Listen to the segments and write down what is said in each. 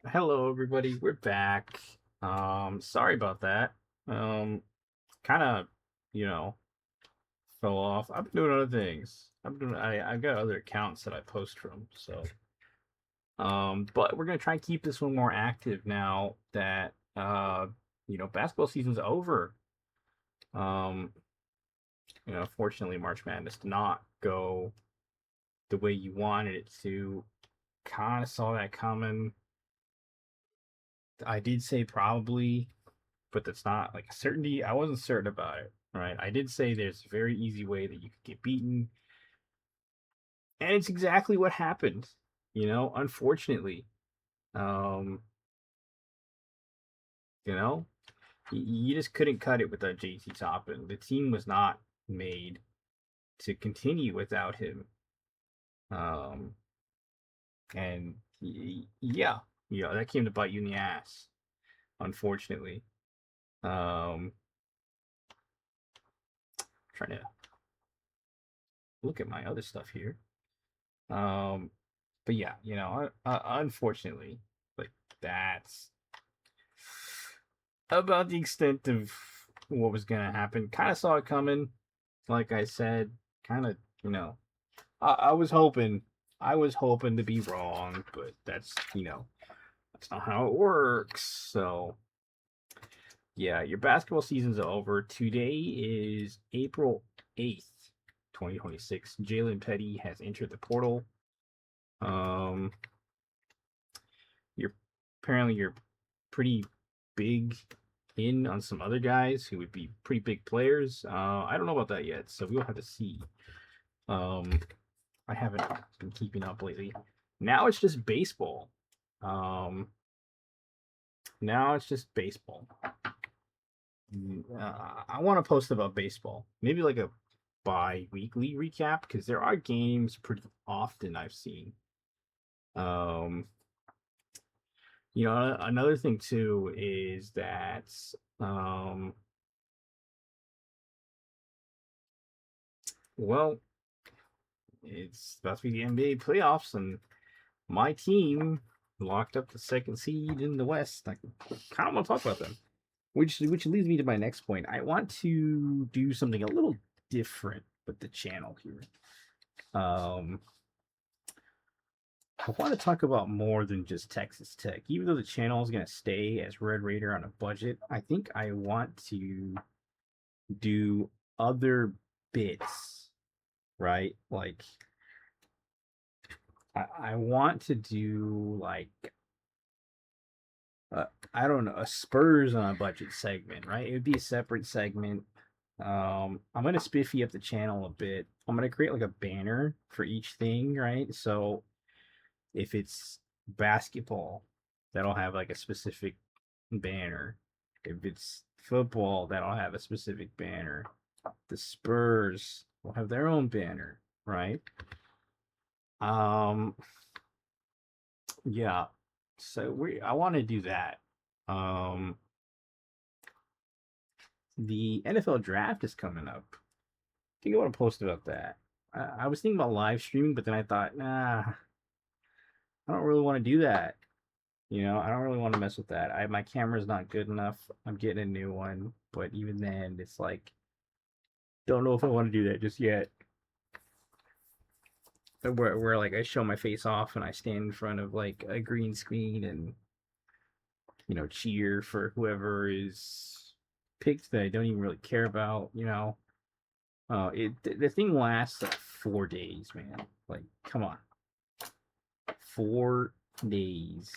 Hello, everybody. We're back. Sorry about that. Kind of, you know, fell off. I've been doing other things. I've got other accounts that I post from. But we're gonna try and keep this one more active now that basketball season's over. Um, Fortunately, March Madness did not go the way you wanted it to. Kind of saw that coming. I did say probably, but that's not like a certainty. I wasn't certain about it, right? I did say there's a very easy way that you could get beaten, and it's exactly what happened. Unfortunately, um, you know, you just couldn't cut it without JT Toppin. The team was not made to continue without him. Um, and yeah, that came to bite you in the ass, unfortunately. Um, Trying to look at my other stuff here. Um, but yeah, unfortunately, like that's about the extent of what was gonna happen. Kind of saw it coming, like I said. Kind of, I I was hoping to be wrong, but that's not how it works. So yeah, your basketball season's over. Today is April 8th, 2026. Jalen Petty has entered the portal. Um, you're apparently you're pretty big in on some other guys who would be pretty big players. I don't know about that yet, so we'll have to see. Um, I haven't been keeping up lately. Now it's just baseball. Um, Now it's just baseball. I want to post about baseball, maybe like a bi-weekly recap because there are games pretty often I've seen. Um, Another thing too is that um, well, it's about to be the NBA playoffs, and my team locked up the second seed in the West. I kind of want to talk about them, which leads me to my next point. I want to do something a little different with the channel here. Um, I want to talk about more than just Texas Tech. Even though the channel is going to stay as Red Raider on a budget, I think I want to do other bits, right? Like I want to do like I don't know, a Spurs on a budget segment, right? It would be a separate segment. I'm gonna spiffy up the channel a bit. I'm gonna create like a banner for each thing, right? So if it's basketball, that'll have like a specific banner. If it's football, that'll have a specific banner. The Spurs will have their own banner, right? Um, yeah. So I want to do that. Um, the NFL draft is coming up. I think I want to post about that. I was thinking about live streaming, but then I thought, nah, I don't really want to do that. I don't really want to mess with that. My camera's not good enough. I'm getting a new one, but even then, it's like, don't know if I want to do that just yet. Where like I show my face off and I stand in front of like a green screen and cheer for whoever is picked that I don't even really care about. The thing lasts like 4 days, man. Like, come on, 4 days.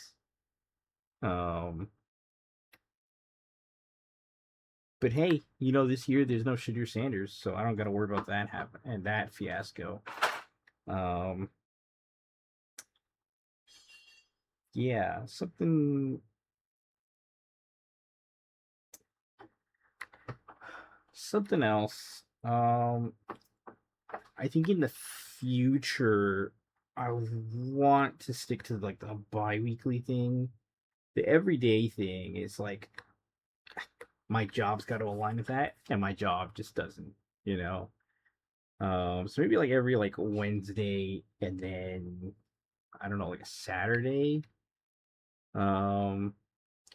Um, but hey, this year there's no Shadur Sanders, so I don't got to worry about that happen and that fiasco. Um, yeah, something else. I think in the future, I want to stick to like the bi-weekly thing. The everyday thing is like my job's got to align with that, and my job just doesn't. You know. So maybe like every like Wednesday, and then I don't know, like a Saturday. Um,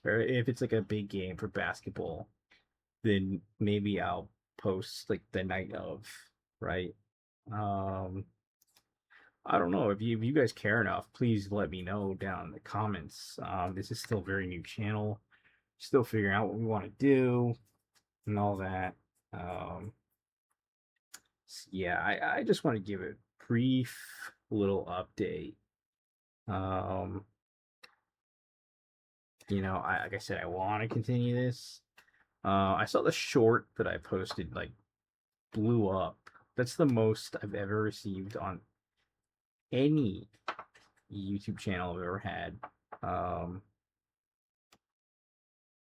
or if it's like a big game for basketball, then maybe I'll post like the night of, right? Um, I don't know if you guys care enough. Please let me know down in the comments. This is still a very new channel, still figuring out what we want to do and all that. Um, yeah, I just want to give a brief little update. Um, like I said, I want to continue this. I saw the short that I posted like blew up. That's the most I've ever received on any YouTube channel I've ever had. Um,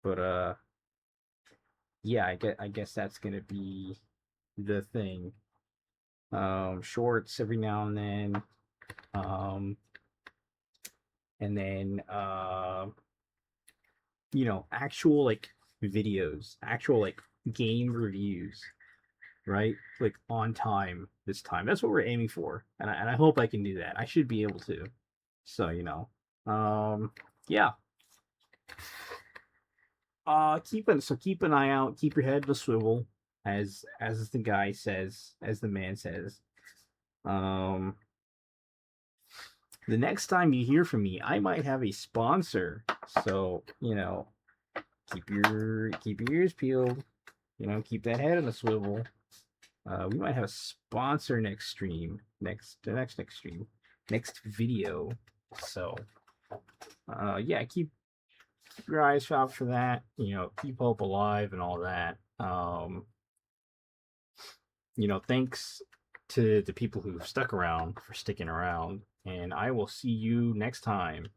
but yeah, I guess that's gonna be the thing. Shorts every now and then. Um, and then actual like videos, actual like game reviews, right? Like on time this time. That's what we're aiming for, and I hope I can do that. I should be able to. So yeah. Keep an eye out. Keep your head to swivel, as the guy says, as the man says. Um, the next time you hear from me, I might have a sponsor. So keep your ears peeled. Keep that head on the swivel. We might have a sponsor next stream, next stream, next video. So, yeah, keep your eyes out for that. Keep hope alive and all that. Thanks to the people who've stuck around for sticking around, and I will see you next time.